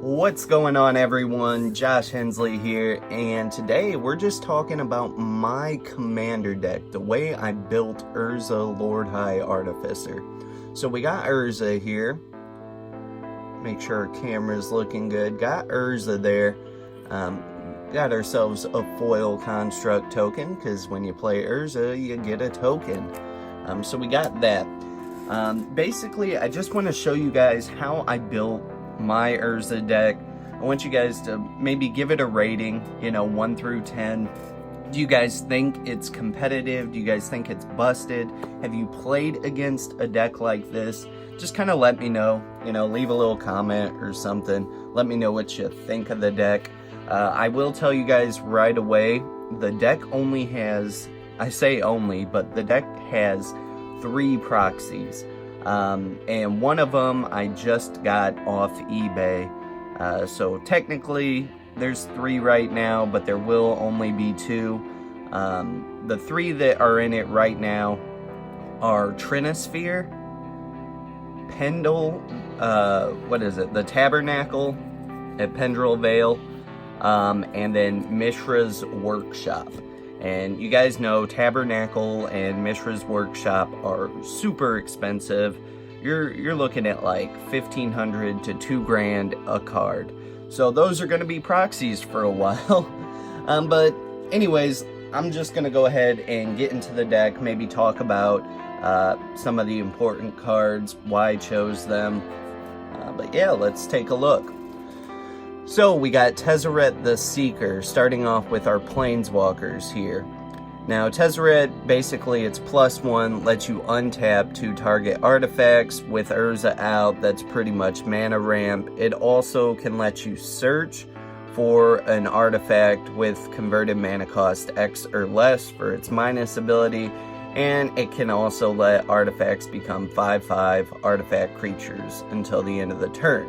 What's going on, everyone? Josh Hensley here, and today we're just talking about my commander deck, the way I built Urza Lord High Artificer. So we got Urza here. Make sure our camera's looking good. Got Urza there. Got ourselves a foil construct token, because when you play Urza, you get a token. So we got that. Basically, I just want to show you guys how I built my Urza deck. I want you guys to maybe give it a rating, 1 through 10. Do you guys think it's competitive? Do you guys think it's busted? Have you played against a deck like this? Just kind of let me know, leave a little comment or something. Let me know what you think of the deck. I will tell you guys right away, the deck only has, I say only, but the deck has 3 proxies. And one of them I just got off eBay. So technically there's 3 right now, but there will only be 2. The 3 that are in it right now are Trinisphere, Pendle, the Tabernacle at Pendrell Vale, and then Mishra's Workshop. And you guys know Tabernacle and Mishra's Workshop are super expensive. You're looking at like $1,500 to $2,000 a card. So those are going to be proxies for a while. But anyways, I'm just going to go ahead and get into the deck, maybe talk about some of the important cards, why I chose them. But yeah, let's take a look. So we got Tezzeret the Seeker, starting off with our Planeswalkers here. Now Tezzeret, basically it's +1, lets you untap 2 target artifacts. With Urza out, that's pretty much mana ramp. It also can let you search for an artifact with converted mana cost X or less for its minus ability. And it can also let artifacts become 5/5 artifact creatures until the end of the turn.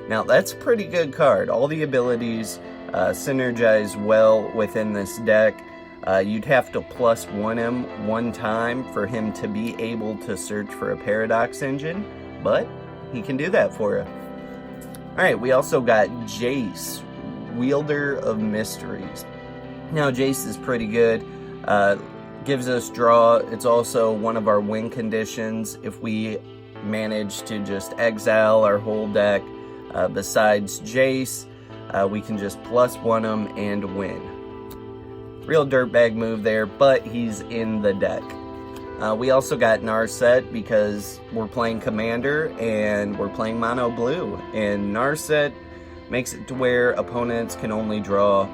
Now that's a pretty good card. All the abilities synergize well within this deck. You'd have to +1 him 1 time for him to be able to search for a Paradox Engine, but he can do that for you. Alright, we also got Jace, Wielder of Mysteries. Now Jace is pretty good. Gives us draw. It's also one of our win conditions if we manage to just exile our whole deck. Besides Jace, we can just +1 him and win. Real dirtbag move there, but he's in the deck. We also got Narset because we're playing Commander and we're playing Mono Blue. And Narset makes it to where opponents can only draw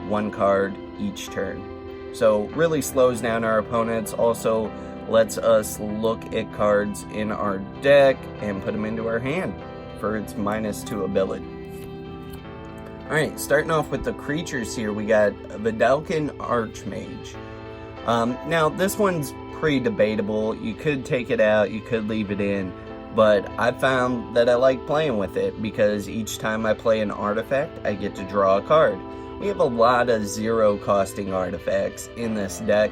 1 card each turn. So really slows down our opponents. Also lets us look at cards in our deck and put them into our hand for its -2 ability. Alright, starting off with the creatures here, we got Vedalken Archmage. Now, this one's pretty debatable. You could take it out, you could leave it in, but I found that I like playing with it because each time I play an artifact, I get to draw a card. We have a lot of 0-costing artifacts in this deck,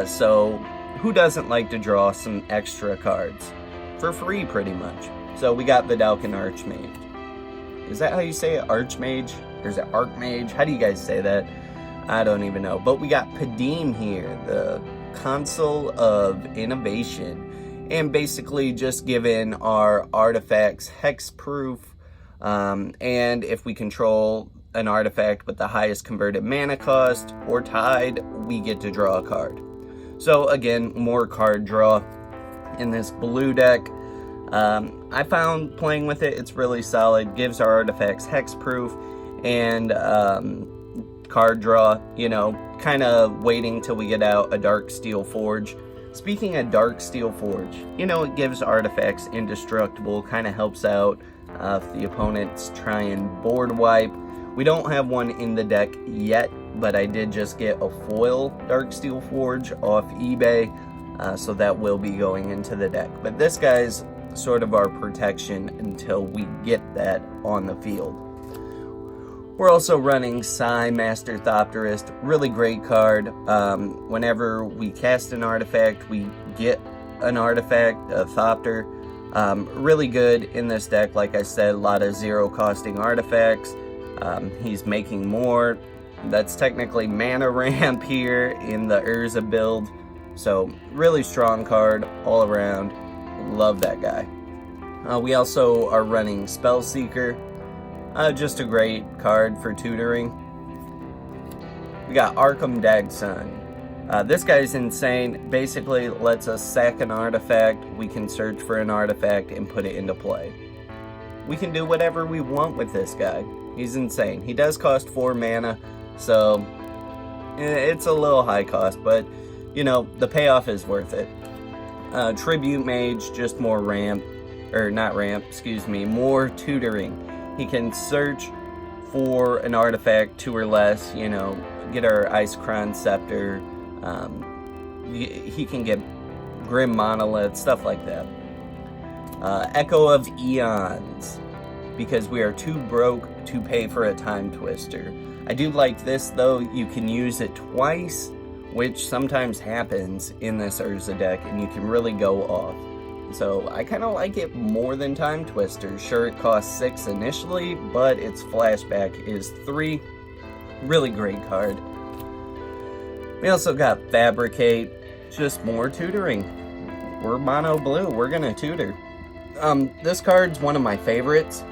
so who doesn't like to draw some extra cards? For free, pretty much. So we got Vedalken Archmage. Is that how you say it? Archmage? Or is it Archmage? How do you guys say that? I don't even know. But we got Padim here, the Consul of Innovation. And basically just giving our artifacts hexproof. And if we control an artifact with the highest converted mana cost or tied, we get to draw a card. So again, more card draw in this blue deck. I found playing with it, it's really solid. Gives our artifacts hexproof and card draw, kind of waiting till we get out a Darksteel Forge. Speaking of Darksteel Forge, it gives artifacts indestructible, kind of helps out if the opponents try and board wipe. We don't have one in the deck yet, but I did just get a foil Darksteel Forge off eBay, so that will be going into the deck. But this guy's sort of our protection until we get that on the field. We're also running Psy Master Thopterist, really great card. Whenever we cast an artifact, we get an artifact, a Thopter. Really good in this deck. Like I said, a lot of zero costing artifacts. He's making more. That's technically mana ramp here in the Urza build. So really strong card all around. Love that guy. We also are running Spellseeker. Just a great card for tutoring. We got Arkham Dagson. This guy's insane. Basically lets us sack an artifact. We can search for an artifact and put it into play. We can do whatever we want with this guy. He's insane. He does cost 4 mana, so it's a little high cost, but you know, the payoff is worth it. Tribute Mage, just more ramp, or not ramp, excuse me, more tutoring. He can search for an artifact 2 or less, you know, get our Icecrown Scepter. He can get Grim Monolith, stuff like that. Echo of Eons, because we are too broke to pay for a Time Twister. I do like this though, you can use it twice, which sometimes happens in this Urza deck, and you can really go off. So I kind of like it more than Time Twister. Sure, it costs 6 initially, but its flashback is 3. Really great card. We also got Fabricate, just more tutoring. We're mono blue, we're gonna tutor. This card's one of my favorites,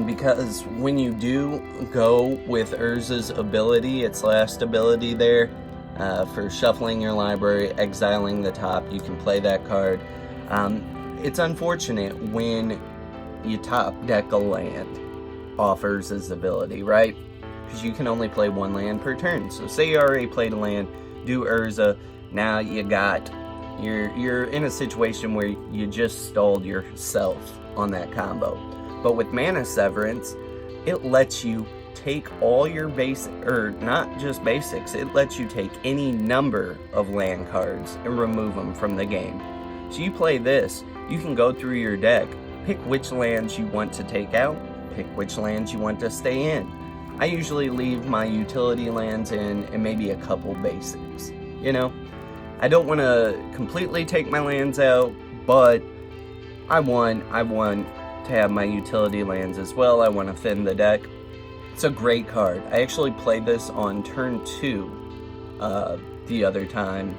because when you do go with Urza's ability, its last ability there, for shuffling your library, exiling the top, you can play that card. It's unfortunate when you top deck a land off Urza's ability, right? Because you can only play 1 land per turn. So say you already played a land, do Urza, now you're in a situation where you just stalled yourself on that combo. But with Mana Severance, it lets you take all your basic, or not just basics, it lets you take any number of land cards and remove them from the game. So you play this, you can go through your deck, pick which lands you want to take out, pick which lands you want to stay in. I usually leave my utility lands in and maybe a couple basics. You know, I don't want to completely take my lands out, but I want to have my utility lands as well. I want to thin the deck. It's a great card. I actually played this on turn 2 the other time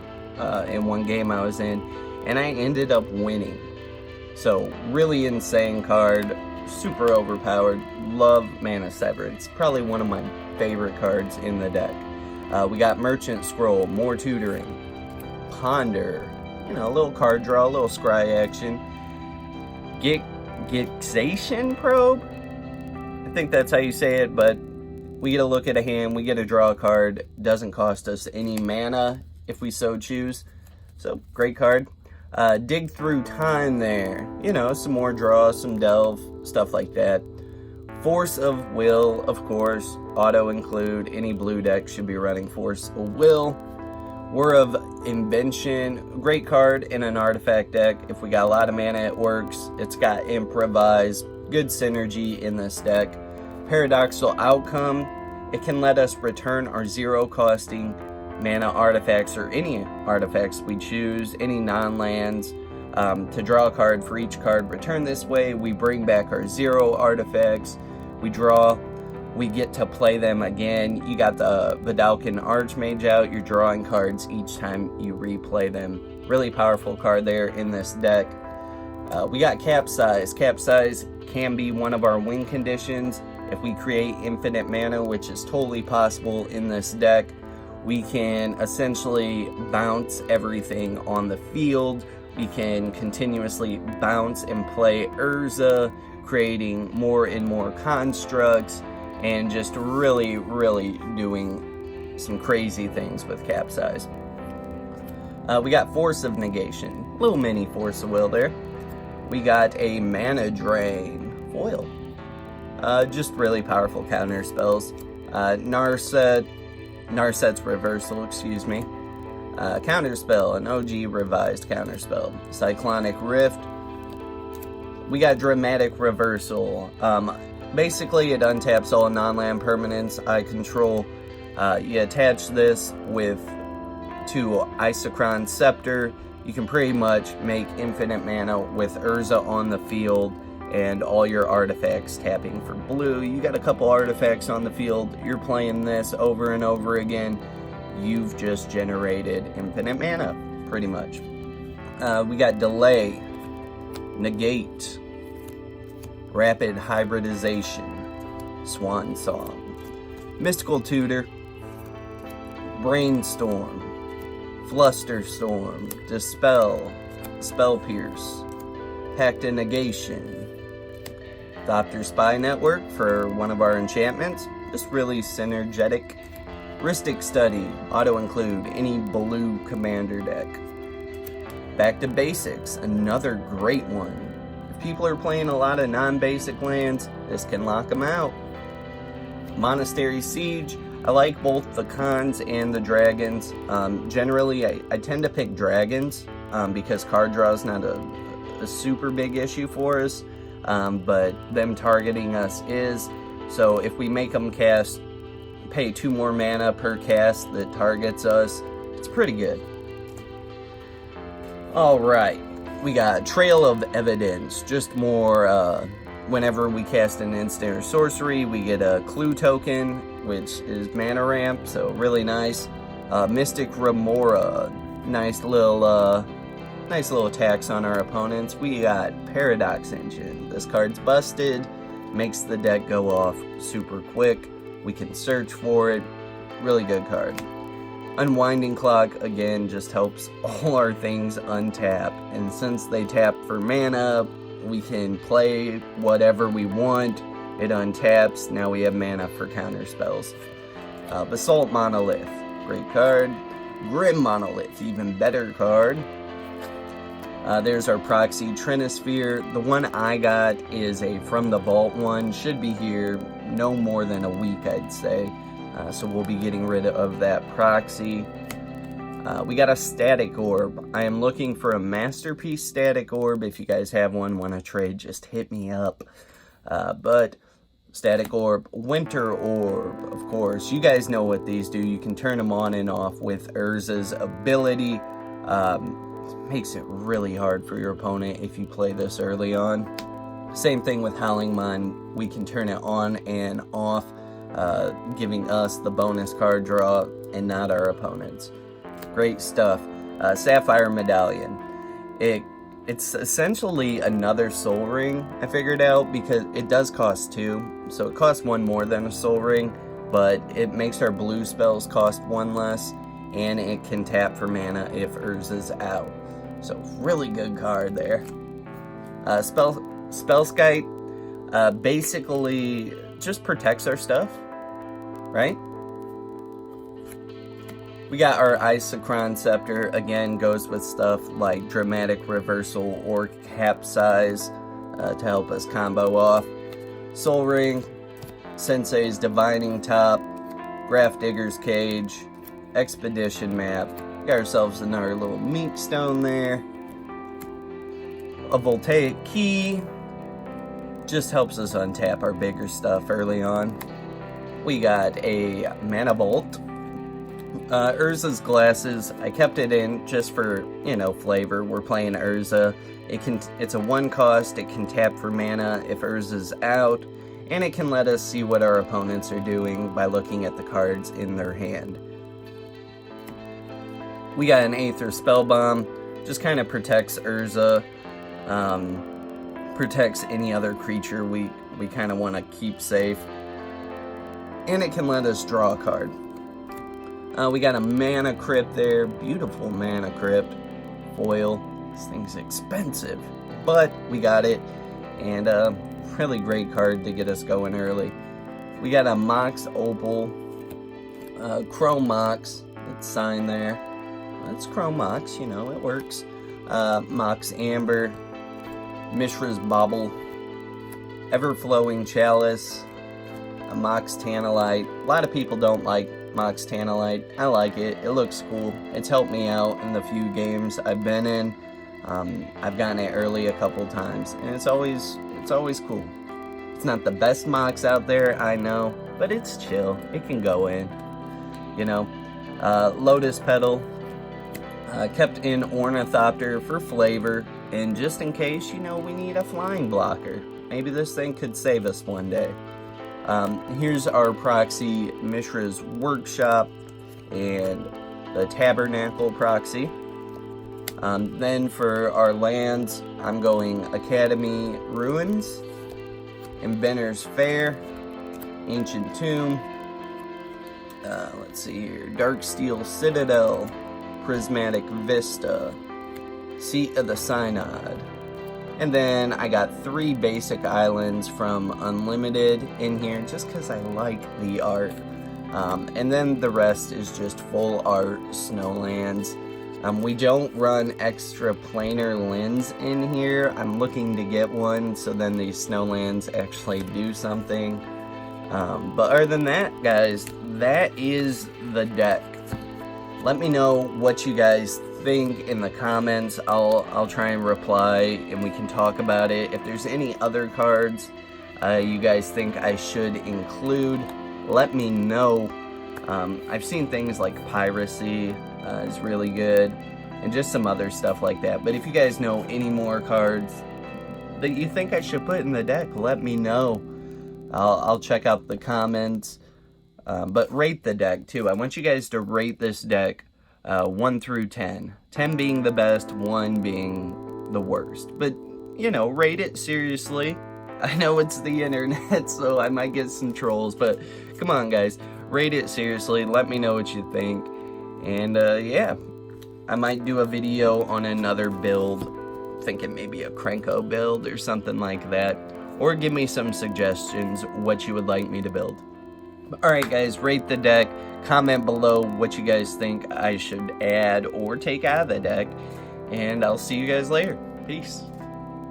in one game I was in, and I ended up winning. So really insane card, super overpowered. Love Mana Severance. Probably one of my favorite cards in the deck. We got Merchant Scroll, more tutoring. Ponder, you know, a little card draw, a little scry action. Gixation Probe? I think that's how you say it, but we get a look at a hand, we get to draw a card. Doesn't cost us any mana if we so choose. So, great card. Dig Through Time there. You know, some more draw, some delve, stuff like that. Force of Will, of course, auto include. Any blue deck should be running Force of Will. Whir of Invention, great card in an artifact deck. If we got a lot of mana, it works. It's got Improvise, good synergy in this deck. Paradoxical Outcome, it can let us return our 0 costing mana artifacts, or any artifacts we choose, any non-lands, to draw a card. For each card returned this way, we bring back our 0 artifacts, we draw, we get to play them again. You got the Vidalcan Archmage out, you're drawing cards each time you replay them. Really powerful card there in this deck. We got Capsize. Capsize can be one of our win conditions. If we create infinite mana, which is totally possible in this deck, we can essentially bounce everything on the field. We can continuously bounce and play Urza, creating more and more constructs, and just really doing some crazy things with Capsize. We got Force of Negation, little mini Force of Will there. We got a Mana Drain foil, just really powerful counter spells. Narset's Reversal, excuse me. Counterspell, an OG revised counterspell. Cyclonic Rift. We got Dramatic Reversal. Basically, it untaps all non-land permanents I control. You attach this to Icecrown Scepter. you can pretty much make infinite mana with Urza on the field and all your artifacts tapping for blue. You got a couple artifacts on the field, you're playing this over and over again, you've just generated infinite mana, pretty much. We got Delay, Negate, Rapid Hybridization, Swan Song, Mystical Tutor, Brainstorm, Flusterstorm, Dispel, Spell Pierce, Pact of Negation, Thopter Spy Network for one of our enchantments, just really synergetic. Rhystic Study, auto-include any blue commander deck. Back to Basics, another great one. If people are playing a lot of non-basic lands, this can lock them out. Monastery Siege, I like both the Khans and the dragons. Generally, I tend to pick dragons because card draw is not a super big issue for us, but them targeting us is. So if we make them pay 2 more mana per cast that targets us, it's pretty good. Alright, we got Trail of Evidence, just more, whenever we cast an instant or sorcery, we get a clue token, which is mana ramp, so really nice. Mystic Remora, nice little attacks on our opponents. We got Paradox Engine, this card's busted, makes the deck go off super quick. We can search for it, really good card. Unwinding Clock, again, just helps all our things untap, and since they tap for mana, we can play whatever we want. It untaps, now we have mana for counter spells. Basalt Monolith, great card. Grim Monolith, even better card. There's our proxy Trinisphere. The one I got is a From the Vault one, should be here no more than a week, I'd say. So we'll be getting rid of that proxy. We got a Static Orb. I am looking for a Masterpiece Static Orb. If you guys have one, want to trade, just hit me up. But Static Orb, Winter Orb, of course. You guys know what these do. You can turn them on and off with Urza's ability. Makes it really hard for your opponent if you play this early on. Same thing with Howling Mine. We can turn it on and off, giving us the bonus card draw and not our opponents. Great stuff. Sapphire Medallion. It's essentially another Soul Ring, I figured out, because it does cost 2. So it costs 1 more than a Soul Ring, but it makes our blue spells cost 1 less, and it can tap for mana if Urza's out. So really good card there. Spellskite basically just protects our stuff, right? We got our Isochron Scepter, again goes with stuff like Dramatic Reversal or Capsize to help us combo off. Soul Ring, Sensei's Divining Top, Graph Digger's Cage, Expedition Map. Got ourselves another little Mink Stone there. A Voltaic Key, just helps us untap our bigger stuff early on. We got a Mana Bolt. Urza's Glasses, I kept it in just for, flavor. We're playing Urza. It's a 1 cost, it can tap for mana if Urza's out, and it can let us see what our opponents are doing by looking at the cards in their hand. We got an Aether Spellbomb, just kind of protects Urza, protects any other creature we kind of want to keep safe, and it can let us draw a card. We got a Mana Crypt there, beautiful Mana Crypt, foil. This thing's expensive, but we got it, and really great card to get us going early. We got a Mox Opal, Chrome Mox, that's signed there. That's Chrome Mox, it works. Mox Amber, Mishra's Bauble, Everflowing Chalice, a Mox Tanalite. A lot of people don't like Mox Tanalite. I like it. It looks cool. It's helped me out in the few games I've been in. I've gotten it early a couple times, and it's always cool. It's not the best Mox out there, I know, but it's chill. It can go in, Lotus Petal, Kept in Ornithopter for flavor, and just in case, you know, we need a flying blocker. Maybe this thing could save us one day. Here's our proxy Mishra's Workshop and the Tabernacle proxy. Then for our lands, I'm going Academy Ruins, Inventor's Fair, Ancient Tomb, let's see here, Darksteel Citadel, Prismatic Vista, Seat of the Synod. And then I got 3 basic islands from Unlimited in here just because I like the art. And then the rest is just full art snowlands. We don't run extra planar lens in here. I'm looking to get one so then these snowlands actually do something. But other than that, guys, that is the deck. Let me know what you guys think in the comments. I'll try and reply and we can talk about it. If there's any other cards you guys think I should include, let me know. I've seen things like Piracy is really good, and just some other stuff like that. But if you guys know any more cards that you think I should put in the deck, let me know. I'll check out the comments. But rate the deck too. I want you guys to rate this deck 1 through 10. 10 being the best, 1 being the worst. But, you know, rate it seriously. I know it's the internet, so I might get some trolls, but come on, guys. Rate it seriously. Let me know what you think. And, yeah. I might do a video on another build. Thinking maybe a Krenko build or something like that. Or give me some suggestions what you would like me to build. Alright guys, rate the deck, comment below what you guys think I should add or take out of the deck, and I'll see you guys later. Peace.